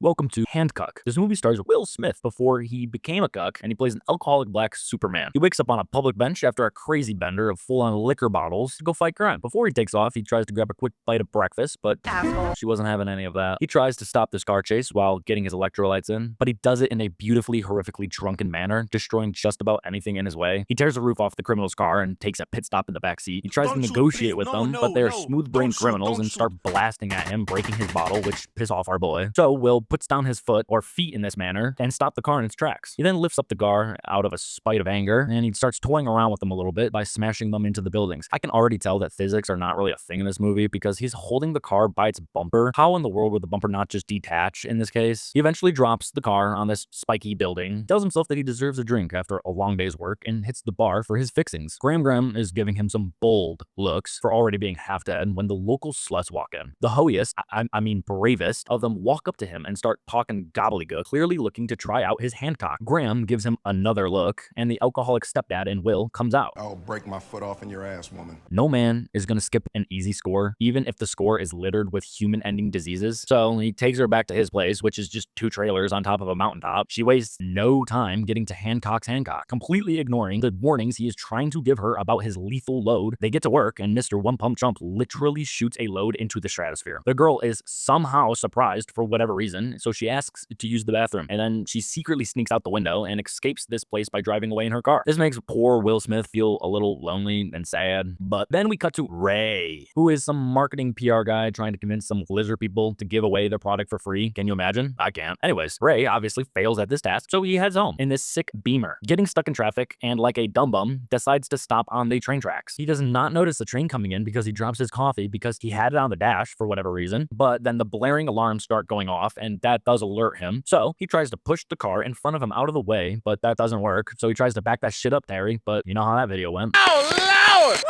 Welcome to Hancock. This movie stars Will Smith before he became a cuck, and he plays an alcoholic black Superman. He wakes up on a public bench after a crazy bender of full-on liquor bottles to go fight crime. Before he takes off, he tries to grab a quick bite of breakfast, but she wasn't having any of that. He tries to stop this car chase while getting his electrolytes in, but he does it in a beautifully, horrifically drunken manner, destroying just about anything in his way. He tears the roof off the criminal's car and takes a pit stop in the backseat. He tries to negotiate with them, but they are smooth-brained criminals and start blasting at him, breaking his bottle, which piss off our boy. So Will puts down his foot or feet in this manner and stop the car in its tracks. He then lifts up the car out of a spite of anger, and he starts toying around with them a little bit by smashing them into the buildings. I can already tell that physics are not really a thing in this movie because he's holding the car by its bumper. How in the world would the bumper not just detach in this case? He eventually drops the car on this spiky building, tells himself that he deserves a drink after a long day's work, and hits the bar for his fixings. Graham is giving him some bold looks for already being half dead when the local sluts walk in. The hoiest, I mean bravest of them walk up to him and start talking gobbledygook, clearly looking to try out his Hancock. Graham gives him another look, and the alcoholic stepdad in Will comes out. I'll break my foot off in your ass, woman. No man is gonna skip an easy score, even if the score is littered with human-ending diseases. So he takes her back to his place, which is just 2 trailers on top of a mountaintop. She wastes no time getting to Hancock's Hancock, completely ignoring the warnings he is trying to give her about his lethal load. They get to work, and Mr. One Pump Chump literally shoots a load into the stratosphere. The girl is somehow surprised for whatever reason, so she asks to use the bathroom, and then she secretly sneaks out the window and escapes this place by driving away in her car. This makes poor Will Smith feel a little lonely and sad. But then we cut to Ray, who is some marketing PR guy trying to convince some lizard people to give away their product for free. Can you imagine? I can't. Anyways, Ray obviously fails at this task, so he heads home in this sick Beamer, getting stuck in traffic, and like a dumb bum, decides to stop on the train tracks. He does not notice the train coming in because he drops his coffee because he had it on the dash for whatever reason, but then the blaring alarms start going off, and that does alert him. So he tries to push the car in front of him out of the way, but that doesn't work. So he tries to back that shit up, Terry, but you know how that video went. Oh, Lord!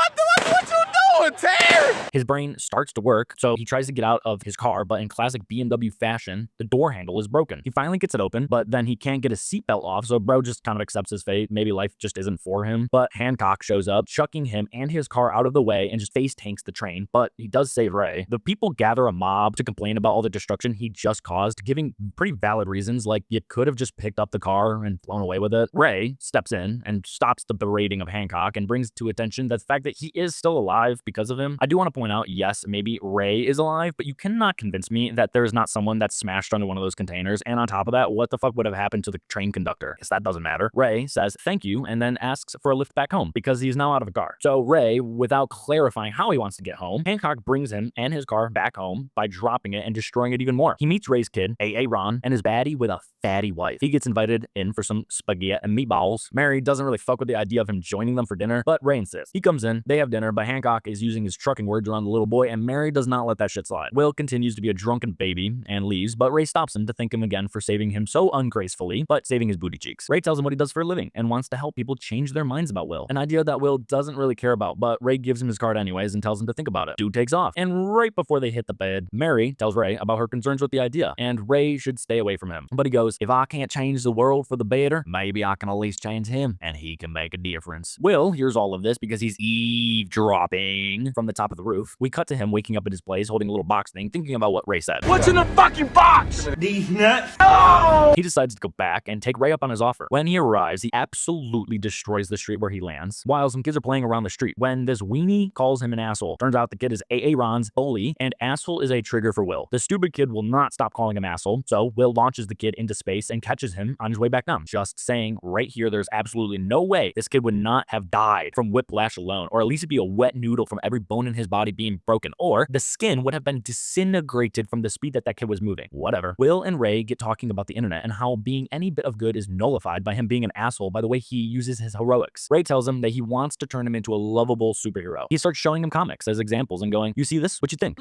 What you doing, Terry? His brain starts to work, so he tries to get out of his car, but in classic BMW fashion, the door handle is broken. He finally gets it open, but then he can't get his seatbelt off, so bro just kind of accepts his fate. Maybe life just isn't for him. But Hancock shows up, chucking him and his car out of the way and just face tanks the train, but he does save Ray. The people gather a mob to complain about all the destruction he just caused, giving pretty valid reasons, like you could have just picked up the car and flown away with it. Ray steps in and stops the berating of Hancock and brings to attention the fact that he is still alive because of him. I do want to point out, yes, maybe Ray is alive, but you cannot convince me that there's not someone that's smashed under one of those containers. And on top of that, what the fuck would have happened to the train conductor? Guess that doesn't matter. Ray says thank you and then asks for a lift back home because he's now out of a car. So Ray, without clarifying how he wants to get home, Hancock brings him and his car back home by dropping it and destroying it even more. He meets Ray's kid, A.A. Ron, and his baddie with a fatty wife. He gets invited in for some spaghetti and meatballs. Mary doesn't really fuck with the idea of him joining them for dinner, but Ray insists. He comes in, they have dinner, but Hancock is using his trucking words around the little boy, and Mary does not let that shit slide. Will continues to be a drunken baby and leaves, but Ray stops him to thank him again for saving him so ungracefully, but saving his booty cheeks. Ray tells him what he does for a living and wants to help people change their minds about Will, an idea that Will doesn't really care about, but Ray gives him his card anyways and tells him to think about it. Dude takes off, and right before they hit the bed, Mary tells Ray about her concerns with the idea, and Ray should stay away from him. But he goes, if I can't change the world for the better, maybe I can at least change him, and he can make a difference. Will hears all of this because he's eavesdropping from the top of the roof. We cut to him waking up at his place holding a little box thing, thinking about what Ray said. What's in the fucking box? These nuts. Oh! He decides to go back and take Ray up on his offer. When he arrives, he absolutely destroys the street where he lands, while some kids are playing around the street when this weenie calls him an asshole. Turns out the kid is A.A. Ron's bully, and asshole is a trigger for Will. The stupid kid will not stop calling him asshole, so Will launches the kid into space and catches him on his way back down. Just saying right here, there's absolutely no way this kid would not have died from whiplash alone, or at least be a wet noodle from every bone in his body being broken, or the skin would have been disintegrated from the speed that kid was moving. Whatever. Will and Ray get talking about the internet and how being any bit of good is nullified by him being an asshole by the way he uses his heroics. Ray tells him that he wants to turn him into a lovable superhero. He starts showing him comics as examples and going, you see this? What you think?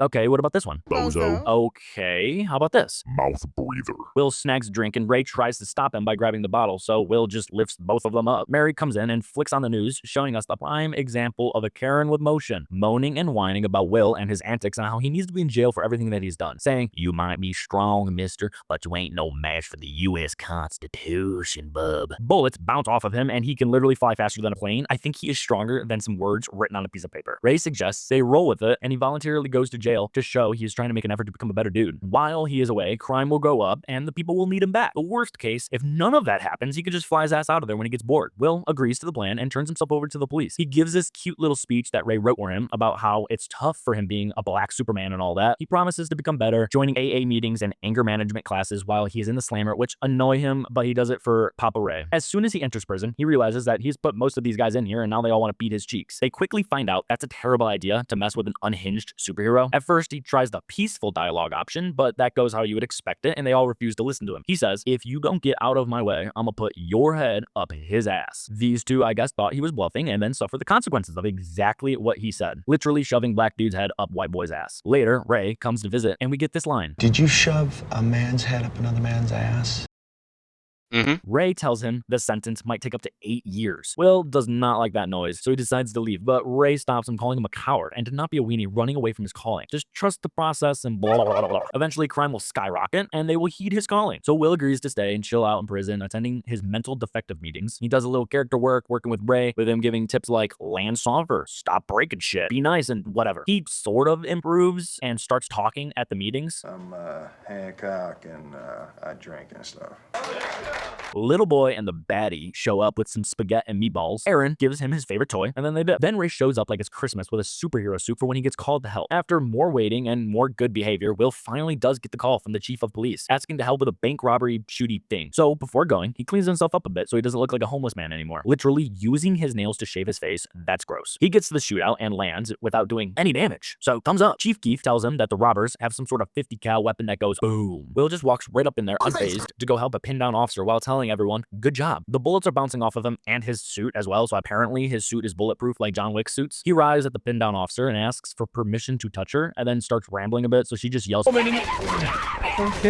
Okay, what about this one? Bozo. Okay, how about this? Mouth breather. Will snags a drink and Ray tries to stop him by grabbing the bottle, so Will just lifts both of them up. Mary comes in and flicks on the news, showing us the prime example of a character Aaron with motion, moaning and whining about Will and his antics and how he needs to be in jail for everything that he's done, saying, "You might be strong, mister, but you ain't no match for the U.S. Constitution, bub." Bullets bounce off of him and he can literally fly faster than a plane. I think he is stronger than some words written on a piece of paper. Ray suggests they roll with it, and he voluntarily goes to jail to show he is trying to make an effort to become a better dude. While he is away, crime will go up and the people will need him back. The worst case, if none of that happens, he could just fly his ass out of there when he gets bored. Will agrees to the plan and turns himself over to the police. He gives this cute little speech that Ray wrote for him about how it's tough for him being a black Superman and all that. He promises to become better, joining AA meetings and anger management classes while he is in the slammer, which annoy him, but he does it for Papa Ray. As soon as he enters prison, he realizes that he's put most of these guys in here and now they all want to beat his cheeks. They quickly find out that's a terrible idea to mess with an unhinged superhero. At first, he tries the peaceful dialogue option, but that goes how you would expect it, and they all refuse to listen to him. He says, "If you don't get out of my way, I'm gonna put your head up his ass." These two, I guess, thought he was bluffing and then suffered the consequences of exactly what he said, literally shoving black dude's head up white boy's ass. Later, Ray comes to visit, and we get this line. "Did you shove a man's head up another man's ass?" Ray tells him the sentence might take up to 8 years. Will does not like that noise, so he decides to leave, but Ray stops him, calling him a coward and to not be a weenie running away from his calling. Just trust the process and blah, blah, blah, blah. Eventually, crime will skyrocket and they will heed his calling. So Will agrees to stay and chill out in prison, attending his mental defective meetings. He does a little character work, working with Ray, with him giving tips like land softer, stop breaking shit, be nice, and whatever. He sort of improves and starts talking at the meetings. I'm Hancock and I drink and stuff. Little boy and the baddie show up with some spaghetti and meatballs. Aaron gives him his favorite toy, and then they dip. Then Ray shows up like it's Christmas with a superhero suit for when he gets called to help. After more waiting and more good behavior, Will finally does get the call from the chief of police, asking to help with a bank robbery shooty thing. So before going, he cleans himself up a bit so he doesn't look like a homeless man anymore, literally using his nails to shave his face. That's gross. He gets to the shootout and lands without doing any damage. So thumbs up. Chief Keef tells him that the robbers have some sort of 50 cal weapon that goes boom. Will just walks right up in there unfazed to go help a pinned down officer while telling everyone, good job. The bullets are bouncing off of him and his suit as well, so apparently his suit is bulletproof like John Wick's suits. He arrives at the pinned down officer and asks for permission to touch her, and then starts rambling a bit, so she just yells.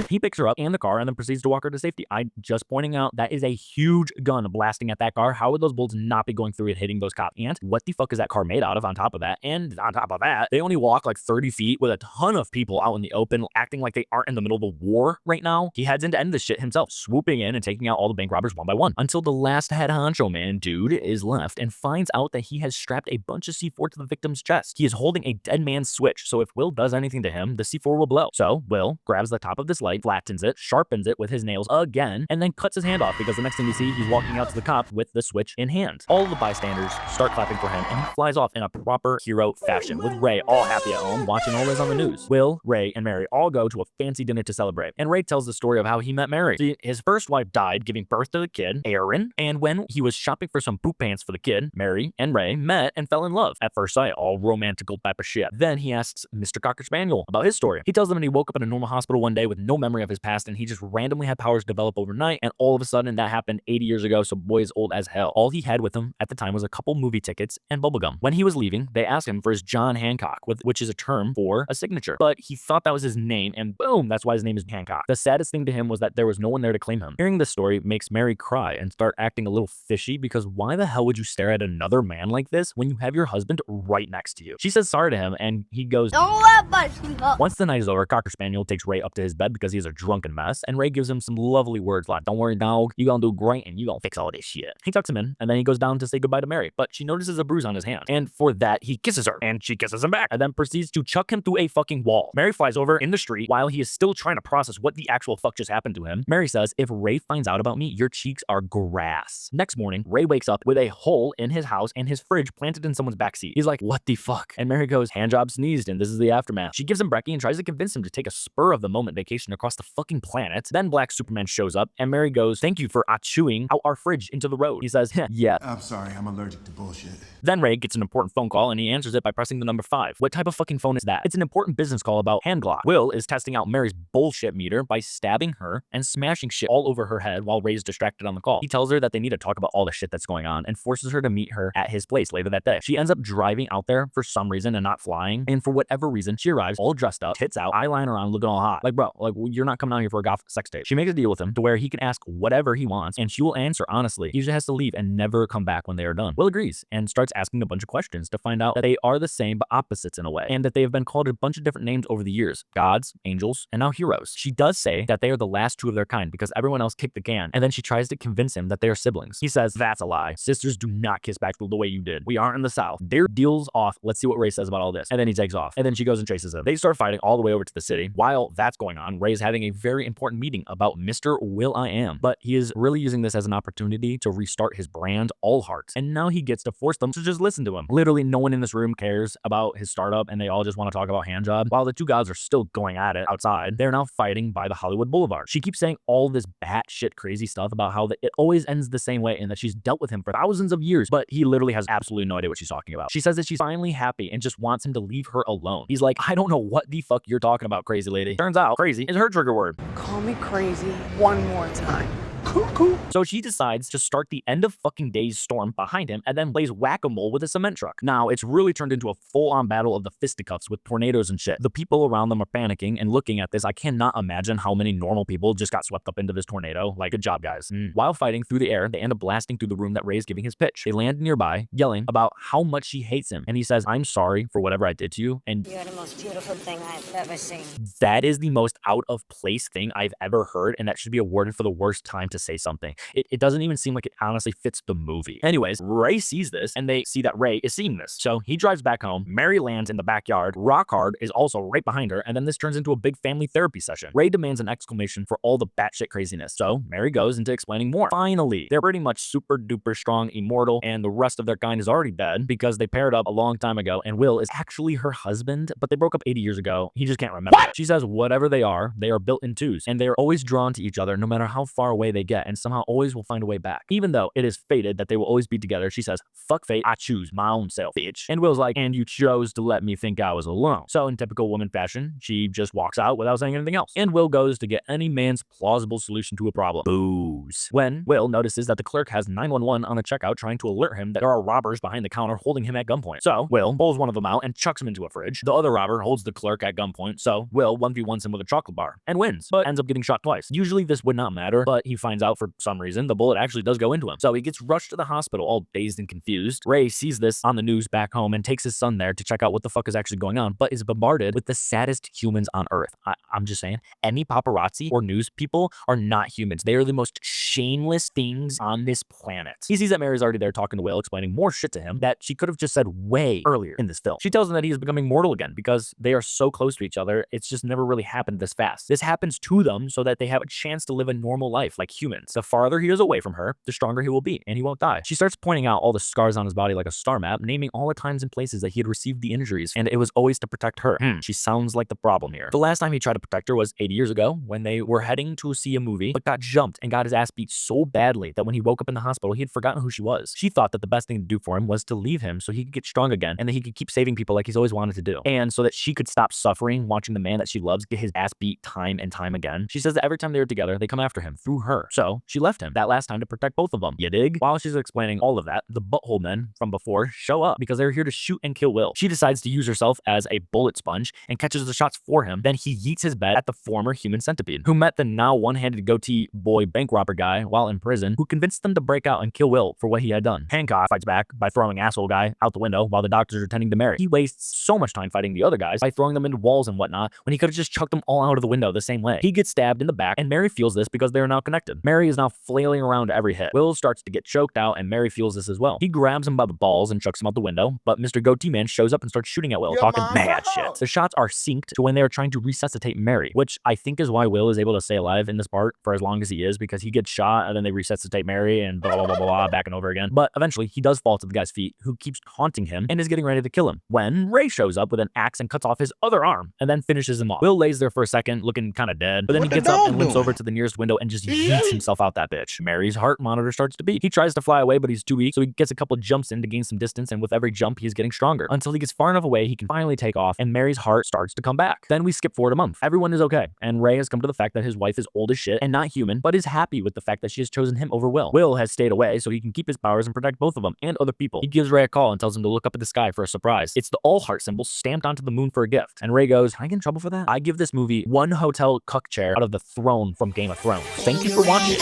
He picks her up and the car and then proceeds to walk her to safety. I'm just pointing out that is a huge gun blasting at that car. How would those bullets not be going through it, hitting those cops? And what the fuck is that car made out of on top of that? And on top of that, they only walk like 30 feet with a ton of people out in the open, acting like they aren't in the middle of a war right now. He heads in to end this shit himself, swooping in and taking out all the bank robbers one by one, until the last head honcho man dude is left and finds out that he has strapped a bunch of C4 to the victim's chest. He is holding a dead man's switch, so if Will does anything to him, the C4 will blow. So Will grabs the top of this light, flattens it, sharpens it with his nails again, and then cuts his hand off, because the next thing you see, he's walking out to the cop with the switch in hand. All of the bystanders start clapping for him, and he flies off in a proper hero fashion, with Ray all happy at home, watching all this on the news. Will, Ray, and Mary all go to a fancy dinner to celebrate, and Ray tells the story of how he met Mary. See, his first wife died giving birth to the kid, Aaron, and when he was shopping for some poop pants for the kid, Mary and Ray met and fell in love at first sight, all romantical type of shit. Then he asks Mr. Cocker Spaniel about his story. He tells them that he woke up in a normal hospital one day with no memory of his past, and he just randomly had powers develop overnight, and all of a sudden that happened 80 years ago, so boy is old as hell. All he had with him at the time was a couple movie tickets and bubblegum. When he was leaving, they asked him for his John Hancock, which is a term for a signature, but he thought that was his name, and boom, that's why his name is Hancock. The saddest thing to him was that there was no one there to claim him. Hearing this story makes Mary cry and start acting a little fishy, because why the hell would you stare at another man like this when you have your husband right next to you? She says sorry to him, and he goes, "Don't let my sleep up." Once the night is over, Cocker Spaniel takes Ray up to his bed because he's a drunken mess, and Ray gives him some lovely words like, "Don't worry, dog, you gonna do great and you gonna fix all this shit." He tucks him in, and then he goes down to say goodbye to Mary, but she notices a bruise on his hand, and for that, he kisses her, and she kisses him back, and then proceeds to chuck him through a fucking wall. Mary flies over in the street while he is still trying to process what the actual fuck just happened to him. Mary says, "If Ray finds out about me, your cheeks are grass." Next morning, Ray wakes up with a hole in his house and his fridge planted in someone's backseat. He's like, "What the fuck?" And Mary goes, "Handjob sneezed, and this is the aftermath." She gives him brekkie and tries to convince him to take a spur of the moment vacation across the fucking planet. Then Black Superman shows up, and Mary goes, "Thank you for chewing out our fridge into the road." He says, "Yeah." I'm sorry, I'm allergic to bullshit. Then Ray gets an important phone call, and he answers it by pressing the number 5. What type of fucking phone is that? It's an important business call about hand glock. Will is testing out Mary's bullshit meter by stabbing her and smashing shit all over her her head while Ray's distracted on the call. He tells her that they need to talk about all the shit that's going on and forces her to meet her at his place later that day. She ends up driving out there for some reason and not flying. And for whatever reason, she arrives all dressed up, tits out, eyeliner on, looking all hot. Like, bro, like, you're not coming out here for a goth sex tape. She makes a deal with him to where he can ask whatever he wants and she will answer honestly. He just has to leave and never come back when they are done. Will agrees and starts asking a bunch of questions to find out that they are the same but opposites in a way, and that they have been called a bunch of different names over the years: gods, angels, and now heroes. She does say that they are the last two of their kind because everyone else kicked the can, and then she tries to convince him that they are siblings. He says, that's a lie. Sisters do not kiss back the way you did. We aren't in the South. Their deal's off. Let's see what Ray says about all this. And then he takes off. And then she goes and chases him. They start fighting all the way over to the city. While that's going on, Ray is having a very important meeting about Mr. Will I Am. But he is really using this as an opportunity to restart his brand, All Hearts. And now he gets to force them to just listen to him. Literally no one in this room cares about his startup and they all just want to talk about handjob. While the two gods are still going at it outside, they're now fighting by the Hollywood Boulevard. She keeps saying all this batshit crazy stuff about how it always ends the same way and that she's dealt with him for thousands of years, but he literally has absolutely no idea what she's talking about. She says that she's finally happy and just wants him to leave her alone. He's like, I don't know what the fuck you're talking about, crazy lady. Turns out crazy is her trigger word. Call me crazy one more time. Cuckoo. So she decides to start the end of fucking days storm behind him and then plays whack-a-mole with a cement truck. Now, it's really turned into a full-on battle of the fisticuffs with tornadoes and shit. The people around them are panicking and looking at this. I cannot imagine how many normal people just got swept up into this tornado. Like, good job, guys. While fighting through the air, they end up blasting through the room that Ray's giving his pitch. They land nearby, yelling about how much she hates him. And he says, I'm sorry for whatever I did to you. And you're the most beautiful thing I've ever seen. that is the most out-of-place thing I've ever heard, and that should be awarded for the worst time to say something. It doesn't even seem like it honestly fits the movie. Anyways, Ray sees this, and they see that Ray is seeing this. So he drives back home. Mary lands in the backyard. Rockhard is also right behind her, and then this turns into a big family therapy session. Ray demands an exclamation for all the batshit craziness. So Mary goes into explaining more. Finally, they're pretty much super duper strong, immortal, and the rest of their kind is already dead because they paired up a long time ago, and Will is actually her husband, but they broke up 80 years ago. He just can't remember. What? She says whatever they are built in twos, and they are always drawn to each other no matter how far away they get, and somehow always will find a way back. Even though it is fated that they will always be together, she says, fuck fate, I choose my own self, bitch. And Will's like, and you chose to let me think I was alone. So in typical woman fashion, she just walks out without saying anything else. And Will goes to get any man's plausible solution to a problem: booze. When Will notices that the clerk has 911 on the checkout trying to alert him that there are robbers behind the counter holding him at gunpoint. So Will pulls one of them out and chucks him into a fridge. The other robber holds the clerk at gunpoint, so Will 1v1s him with a chocolate bar and wins, but ends up getting shot twice. Usually this would not matter, but he finds out for some reason the bullet actually does go into him. So he gets rushed to the hospital all dazed and confused. Ray sees this on the news back home and takes his son there to check out what the fuck is actually going on, but is bombarded with the saddest humans on earth. I'm just saying, any paparazzi or news people are not humans. They are the most shameless things on this planet. He sees that Mary's already there talking to Will, explaining more shit to him that she could have just said way earlier in this film. She tells him that he is becoming mortal again because they are so close to each other. It's just never really happened this fast. This happens to them so that they have a chance to live a normal life like humans. The farther he is away from her, the stronger he will be, and he won't die. She starts pointing out all the scars on his body like a star map, naming all the times and places that he had received the injuries, and it was always to protect her. She sounds like the problem here. The last time he tried to protect her was 80 years ago when they were heading to see a movie, but got jumped and got his ass beat so badly that when he woke up in the hospital, he had forgotten who she was. She thought that the best thing to do for him was to leave him so he could get strong again and that he could keep saving people like he's always wanted to do, and so that she could stop suffering watching the man that she loves get his ass beat time and time again. She says that every time they were together, they come after him through her. So she left him that last time to protect both of them. You dig? While she's explaining all of that, the butthole men from before show up because they're here to shoot and kill Will. She decides to use herself as a bullet sponge and catches the shots for him. Then he yeets his bet at the former human centipede, who met the now one-handed goatee boy bank robber guy while in prison, who convinced them to break out and kill Will for what he had done. Hancock fights back by throwing asshole guy out the window while the doctors are tending to Mary. He wastes so much time fighting the other guys by throwing them into walls and whatnot when he could have just chucked them all out of the window the same way. He gets stabbed in the back, and Mary feels this because they are now connected. Mary is now flailing around every hit. Will starts to get choked out, and Mary feels this as well. He grabs him by the balls and chucks him out the window, but Mr. Goatee Man shows up and starts shooting at Will, talking mad shit. The shots are synced to when they are trying to resuscitate Mary, which I think is why Will is able to stay alive in this part for as long as he is, because he gets shot and then they resuscitate Mary and blah, blah, blah, blah, blah, back and over again. But eventually he does fall to the guy's feet, who keeps haunting him and is getting ready to kill him, when Ray shows up with an axe and cuts off his other arm and then finishes him off. Will lays there for a second looking kind of dead, but then he gets up and limps over to the nearest window and just yeets himself out that bitch. Mary's heart monitor starts to beat. He tries to fly away, but he's too weak, so he gets a couple jumps in to gain some distance, and with every jump, he's getting stronger. Until he gets far enough away, he can finally take off, and Mary's heart starts to come back. Then we skip forward a month. Everyone is okay, and Ray has come to the fact that his wife is old as shit and not human, but is happy with the fact that she has chosen him over Will. Will has stayed away so he can keep his powers and protect both of them and other people. He gives Ray a call and tells him to look up at the sky for a surprise. It's the all heart symbol stamped onto the moon for a gift. And Ray goes, "Can I get in trouble for that?" I give this movie one hotel cuck chair out of the throne from Game of Thrones. Thank you for watching.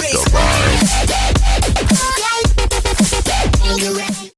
Goodbye.